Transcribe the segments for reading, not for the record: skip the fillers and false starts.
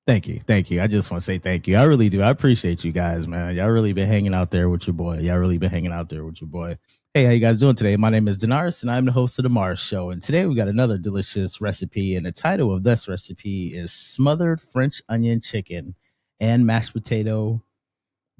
Thank you. Thank you. I just want to say thank you. I really do. I appreciate you guys, man. Y'all really been hanging out there with your boy. Y'all really been hanging out there with your boy. Hey, how you guys doing today? My name is Danaris, and I'm the host of the Mars Show. And today we got another delicious recipe, and the title of this recipe is Smothered French Onion Chicken and Mashed Potato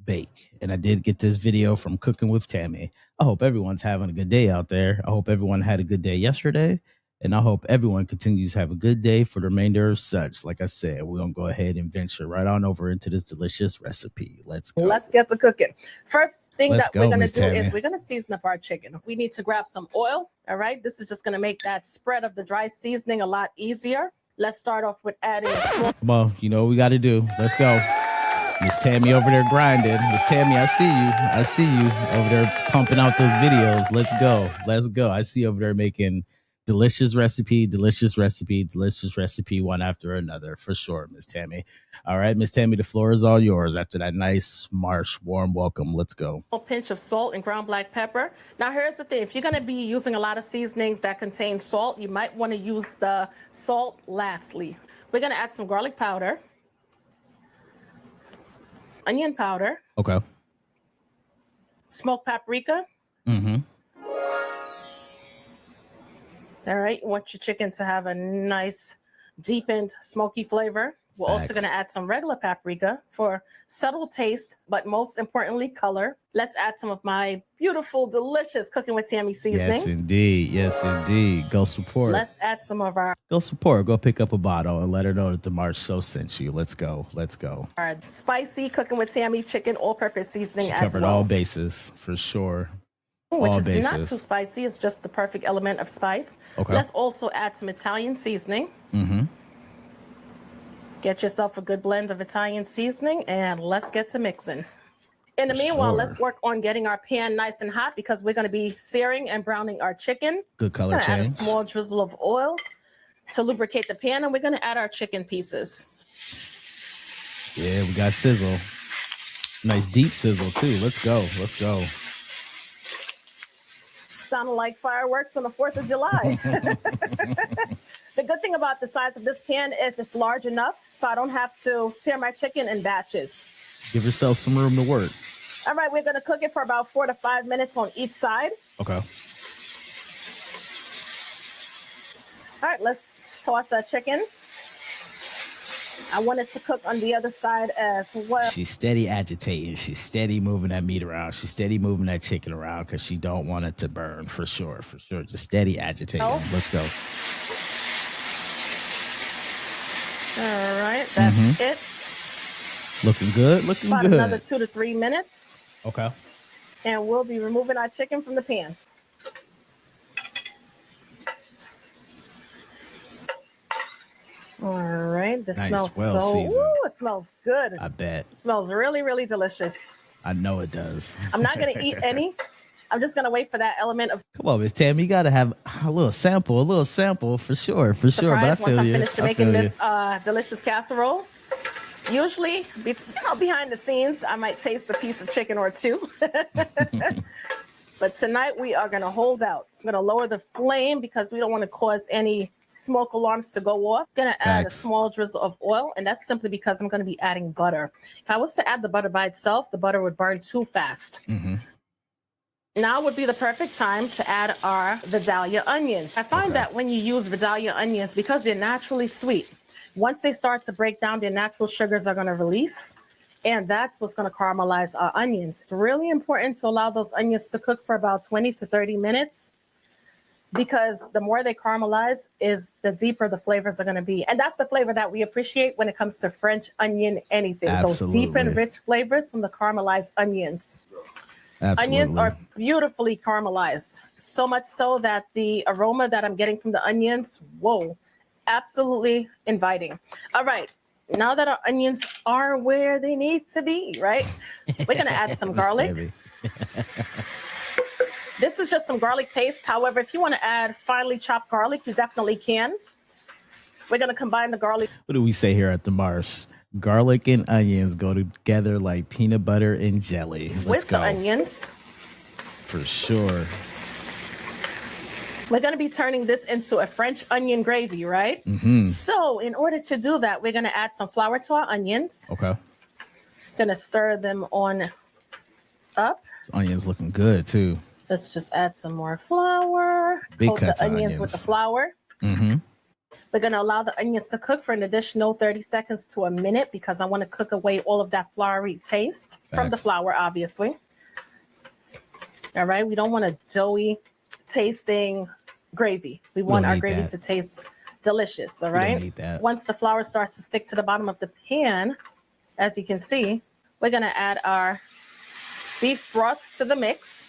Bake. And I did get this video from Cooking with Tammy. I hope everyone's having a good day out there. I hope everyone had a good day yesterday. And I hope everyone continues to have a good day for the remainder of such. Like I said, we're going to go ahead and venture right on over into this delicious recipe. Let's go. Let's get to cooking. First thing we're going to do is we're going to season up our chicken. We need to grab some oil. All right. This is just going to make that spread of the dry seasoning a lot easier. Let's start off with adding a small. Come on. You know what we got to do. Let's go. Miss Tammy over there grinding. Miss Tammy, I see you. I see you over there pumping out those videos. Let's go. Let's go. I see you over there making delicious recipe, one after another, for sure, Miss Tammy. All right, Miss Tammy, the floor is all yours after that nice, marsh, warm welcome. Let's go. A pinch of salt and ground black pepper. Now, here's the thing. If you're going to be using a lot of seasonings that contain salt, you might want to use the salt lastly. We're going to add some garlic powder, onion powder. Okay. Smoked paprika. Mm-hmm. All right, you want your chicken to have a nice, deepened, smoky flavor. We're also going to add some regular paprika for subtle taste, but most importantly, color. Let's add some of my beautiful, delicious Cooking with Tammy seasoning. Yes, indeed. Yes, indeed. Go support. Let's add some of our... Go support. Go pick up a bottle and let her know that the March Show sent you. Let's go. Let's go. Our spicy Cooking with Tammy chicken all-purpose seasoning as well. She covered all bases, for sure. Which is not too spicy. It's just the perfect element of spice. Okay. Let's also add some Italian seasoning. Mm-hmm. Get yourself a good blend of Italian seasoning, and let's get to mixing. In the meanwhile, let's work on getting our pan nice and hot because we're going to be searing and browning our chicken. Good color change. Add a small drizzle of oil to lubricate the pan, and we're going to add our chicken pieces. Yeah, we got sizzle. Nice deep sizzle, too. Let's go. Let's go. Sounded like fireworks on the 4th of July. The good thing about the size of this pan is it's large enough so I don't have to sear my chicken in batches. Give yourself some room to work. All right, we're going to cook it for about 4 to 5 minutes on each side. Okay. All right, let's toss that chicken. I want it to cook on the other side as well. She's steady agitating. She's steady moving that meat around. She's steady moving that chicken around because she don't want it to burn, for sure, for sure. Just steady agitating. Oh. Let's go. All right, that's it. Looking good, looking about good. About another 2 to 3 minutes. Okay. And we'll be removing our chicken from the pan. All right, this smells so, ooh, it smells good. I bet. It smells really, really delicious. I know it does. I'm not going to eat any. I'm just going to wait for that element of... Come on, Miss Tammy, you got to have a little sample for sure, for sure. But I feel once you. I finish making this delicious casserole. Usually, behind the scenes, I might taste a piece of chicken or two. But tonight, we are going to hold out. I'm going to lower the flame because we don't want to cause any smoke alarms to go off. I'm going to add a small drizzle of oil, and that's simply because I'm going to be adding butter. If I was to add the butter by itself, the butter would burn too fast. Mm-hmm. Now would be the perfect time to add our Vidalia onions. I find that when you use Vidalia onions, because they're naturally sweet, once they start to break down, their natural sugars are going to release. And that's what's going to caramelize our onions. It's really important to allow those onions to cook for about 20 to 30 minutes because the more they caramelize is the deeper the flavors are going to be. And that's the flavor that we appreciate when it comes to French onion anything. Absolutely. Those deep and rich flavors from the caramelized onions. Absolutely. Onions are beautifully caramelized, so much so that the aroma that I'm getting from the onions, whoa, absolutely inviting. All right. Now that our onions are where they need to be, right? We're going to add some garlic. This is just some garlic paste. However, if you want to add finely chopped garlic, you definitely can. We're going to combine the garlic. What do we say here at the Marsh? Garlic and onions go together like peanut butter and jelly. Let's with go. The onions. For sure. We're going to be turning this into a French onion gravy, right? So in order to do that, we're going to add some flour to our onions. Okay. Going to stir them on up. This onion's looking good too. Let's just add some more flour. Big Coat cuts the of onions with the flour. We're going to allow the onions to cook for an additional 30 seconds to a minute because I want to cook away all of that floury taste from the flour, obviously. All right. We don't want a doughy tasting gravy. We want our gravy to taste delicious. All right. We don't need that. Once the flour starts to stick to the bottom of the pan, as you can see, we're going to add our beef broth to the mix.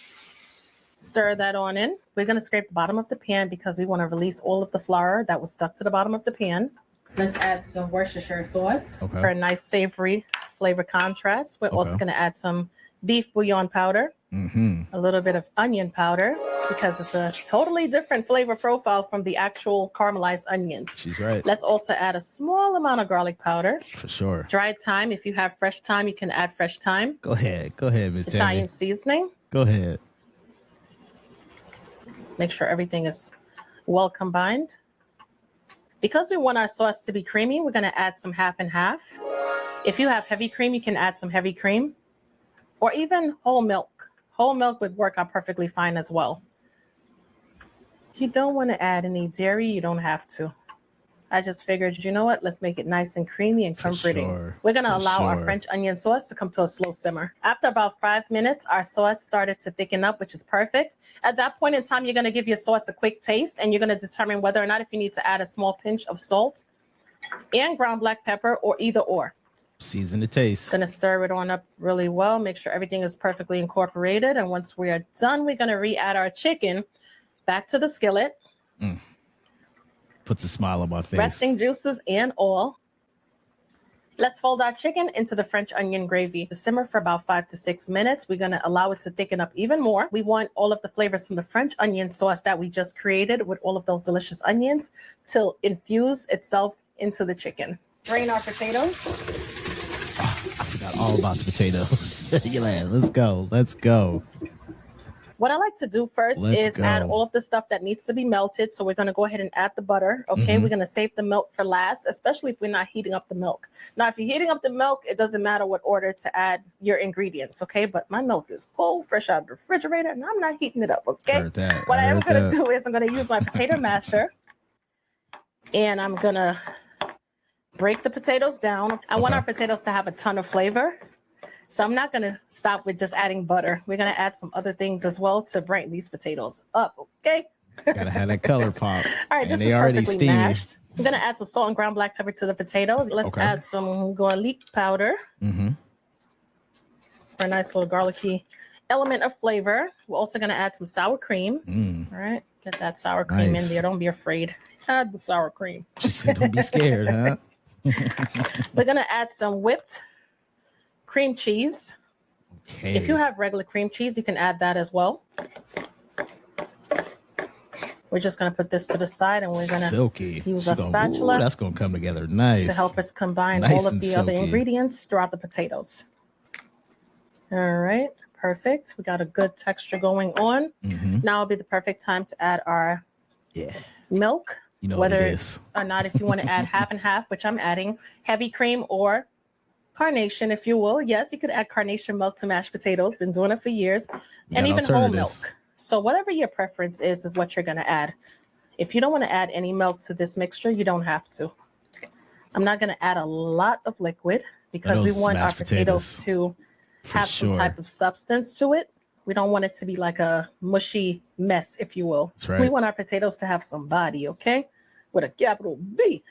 Stir that on in. We're going to scrape the bottom of the pan because we want to release all of the flour that was stuck to the bottom of the pan. Let's add some Worcestershire sauce for a nice savory flavor contrast. We're also going to add some beef bouillon powder, a little bit of onion powder because it's a totally different flavor profile from the actual caramelized onions. She's right. Let's also add a small amount of garlic powder. For sure. Dried thyme. If you have fresh thyme, you can add fresh thyme. Go ahead, Miss Italian Tammy. seasoning. Go ahead. Make sure everything is well combined. Because we want our sauce to be creamy, we're going to add some half and half. If you have heavy cream, you can add some heavy cream or even whole milk. Whole milk would work out perfectly fine as well. If you don't want to add any dairy, you don't have to. I just figured, you know what? Let's make it nice and creamy and comforting. We're going to allow our French onion sauce to come to a slow simmer. After about 5 minutes, our sauce started to thicken up, which is perfect. At that point in time, you're going to give your sauce a quick taste, and you're going to determine whether or not if you need to add a small pinch of salt and ground black pepper or either or. Season to taste. Going to stir it on up really well. Make sure everything is perfectly incorporated. And once we are done, we're going to re-add our chicken back to the skillet. Puts a smile on my face. Resting juices and all. Let's fold our chicken into the French onion gravy to simmer for about 5 to 6 minutes. We're going to allow it to thicken up even more. We want all of the flavors from the French onion sauce that we just created with all of those delicious onions to infuse itself into the chicken. Drain our potatoes. I forgot all about the potatoes. Let's go. Let's go. What I like to do first is add all of the stuff that needs to be melted. So we're going to go ahead and add the butter. Okay, we're going to save the milk for last, especially if we're not heating up the milk. Now, if you're heating up the milk, it doesn't matter what order to add your ingredients. Okay, but my milk is cold, fresh out of the refrigerator, and I'm not heating it up. Okay, what I am going to do is I'm going to use my potato masher, and I'm going to break the potatoes down. I want our potatoes to have a ton of flavor. So I'm not going to stop with just adding butter. We're going to add some other things as well to brighten these potatoes up, okay? Gotta have that color pop. All right, this is perfectly mashed. I'm going to add some salt and ground black pepper to the potatoes. Let's add some garlic powder for a nice little garlicky element of flavor. We're also going to add some sour cream. All right, get that sour cream in there. Don't be afraid. Add the sour cream. She said, don't be scared, huh? We're going to add some whipped cream cheese. Okay. If you have regular cream cheese, you can add that as well. We're just going to put this to the side and we're going to use a spatula. That's going to come together nice. To help us combine all of the other ingredients throughout the potatoes. All right, perfect. We got a good texture going on. Now will be the perfect time to add our milk. You know whether what it is. Or not, if you want to add half and half, which I'm adding heavy cream or carnation, if you will. Yes, you could add carnation milk to mashed potatoes. Been doing it for years. And even whole milk. So whatever your preference is what you're going to add. If you don't want to add any milk to this mixture, you don't have to. I'm not going to add a lot of liquid because we want our potatoes to have some type of substance to it. We don't want it to be like a mushy mess, if you will. That's right. We want our potatoes to have some body, okay? With a capital B.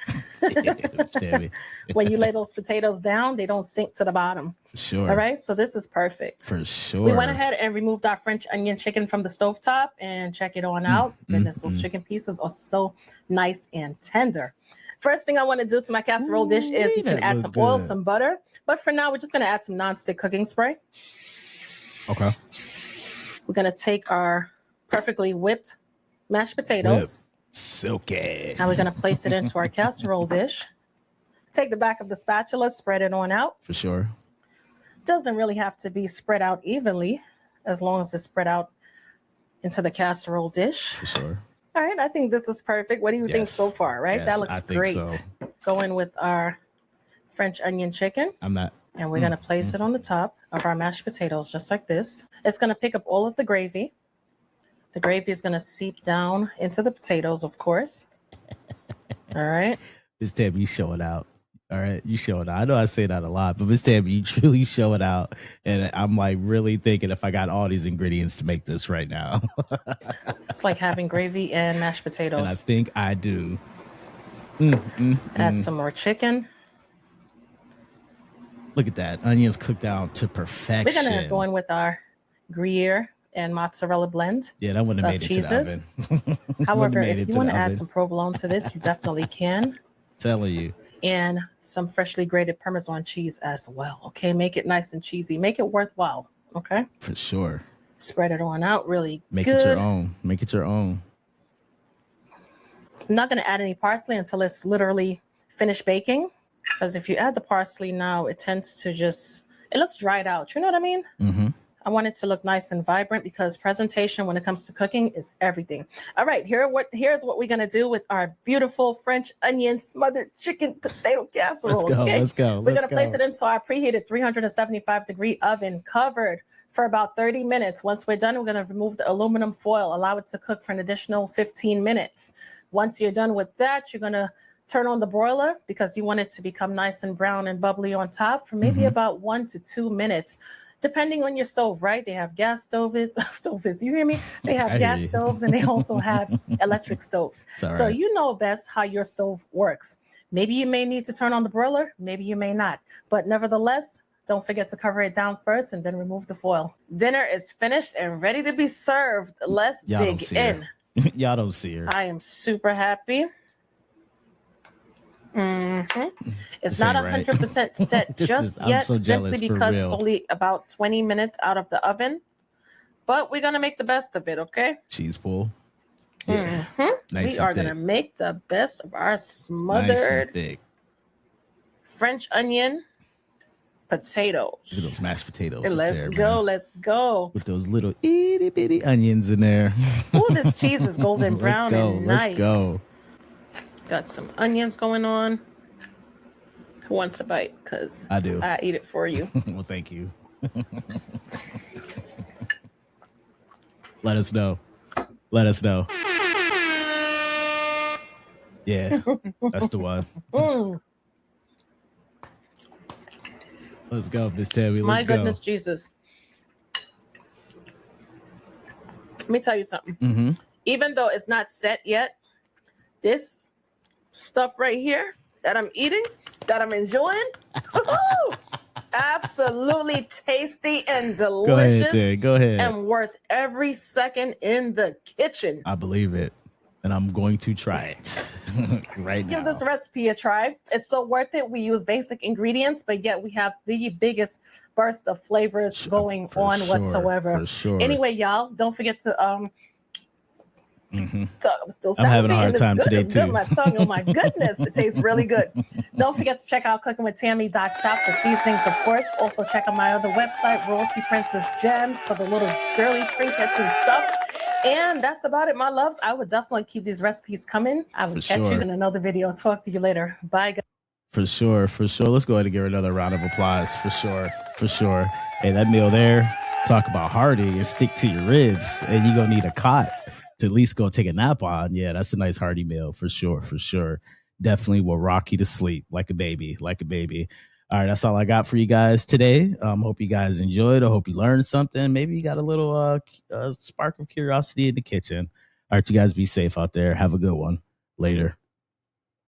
When you lay those potatoes down, they don't sink to the bottom. For sure. All right, so this is perfect. For sure. We went ahead and removed our French onion chicken from the stovetop and check it on out. Goodness, those chicken pieces are so nice and tender. First thing I want to do to my casserole dish is you can add some oil, some butter. But for now, we're just going to add some nonstick cooking spray. Okay. We're going to take our perfectly whipped mashed potatoes. Silky. Now we're going to place it into our casserole dish. Take the back of the spatula, spread it on out. For sure. Doesn't really have to be spread out evenly as long as it's spread out into the casserole dish. For sure. All right, I think this is perfect. What do you think so far, right? Yes, that looks I think great. so. Going with our French onion chicken. And we're going to place it on the top of our mashed potatoes, just like this. It's going to pick up all of the gravy. The gravy is going to seep down into the potatoes, of course. All right. Miss Tammy, you show it out. All right, you show it out. I know I say that a lot, but Miss Tammy, you truly show it out. And I'm like really thinking if I got all these ingredients to make this right now. It's like having gravy and mashed potatoes. And I think I do. Add some more chicken. Look at that. Onions cooked down to perfection. We're going to go in with our Gruyere and mozzarella blend. Yeah, that wouldn't have made it to the oven. However, if you want to add some provolone to this, you definitely can. Telling you. And some freshly grated Parmesan cheese as well. Okay, make it nice and cheesy. Make it worthwhile. Okay. For sure. Spread it on out really Make good. it your own. Make it your own. I'm not going to add any parsley until it's literally finished baking. Because if you add the parsley now, it tends to it looks dried out. You know what I mean? Mm-hmm. I want it to look nice and vibrant because presentation when it comes to cooking is everything. All right, here's what we're going to do with our beautiful French onion smothered chicken potato casserole. Let's go. We're going to place it into our preheated 375-degree oven covered for about 30 minutes. Once we're done, we're going to remove the aluminum foil, allow it to cook for an additional 15 minutes. Once you're done with that, you're going to turn on the broiler because you want it to become nice and brown and bubbly on top for maybe about 1 to 2 minutes. Depending on your stove, right? They have gas stoves, you hear me? They have gas stoves and they also have electric stoves. So you know best how your stove works. Maybe you may need to turn on the broiler, maybe you may not. But nevertheless, don't forget to cover it down first and then remove the foil. Dinner is finished and ready to be served. Let's dig in. Y'all don't see her. I am super happy. Mm-hmm. It's not 100% set just yet, simply because it's only about 20 minutes out of the oven. But we're going to make the best of it, okay? Cheese pull. Yeah. Nice we are going to make the best of our smothered French onion potatoes. Look at those mashed potatoes. Let's go. With those little itty bitty onions in there. Oh, this cheese is golden brown and nice. Let's go. Got some onions going on. Who wants a bite? Because I do. I eat it for you. Well, thank you. Let us know. Yeah, that's the one. Let's go, Miss Tammy. My goodness, Jesus. Let me tell you something. Even though it's not set yet, this stuff right here that I'm eating, that I'm enjoying, absolutely tasty and delicious. Go ahead. And worth every second in the kitchen. I believe it. And I'm going to try it right now. Give this recipe a try. It's so worth it. We use basic ingredients, but yet we have the biggest burst of flavors going on whatsoever. For sure. Anyway, y'all, don't forget to I'm having a hard time today too. My tongue, oh my goodness, it tastes really good. Don't forget to check out cookingwithtammy.shop for seasonings, of course. Also check out my other website, Royalty Princess Gems, for the little girly trinkets and stuff. And that's about it, my loves. I would definitely keep these recipes coming. I will catch you in another video. Talk to you later. Bye, guys. For sure. Let's go ahead and give her another round of applause. For sure. Hey, that meal there, talk about hearty and stick to your ribs. And you're going to need a cot to at least go take a nap on. Yeah, that's a nice hearty meal. For sure. Definitely will rock you to sleep like a baby. All right, that's all I got for you guys today. Hope you guys enjoyed. I hope you learned something. Maybe you got a little spark of curiosity in the kitchen. All right, you guys be safe out there. Have a good one. Later.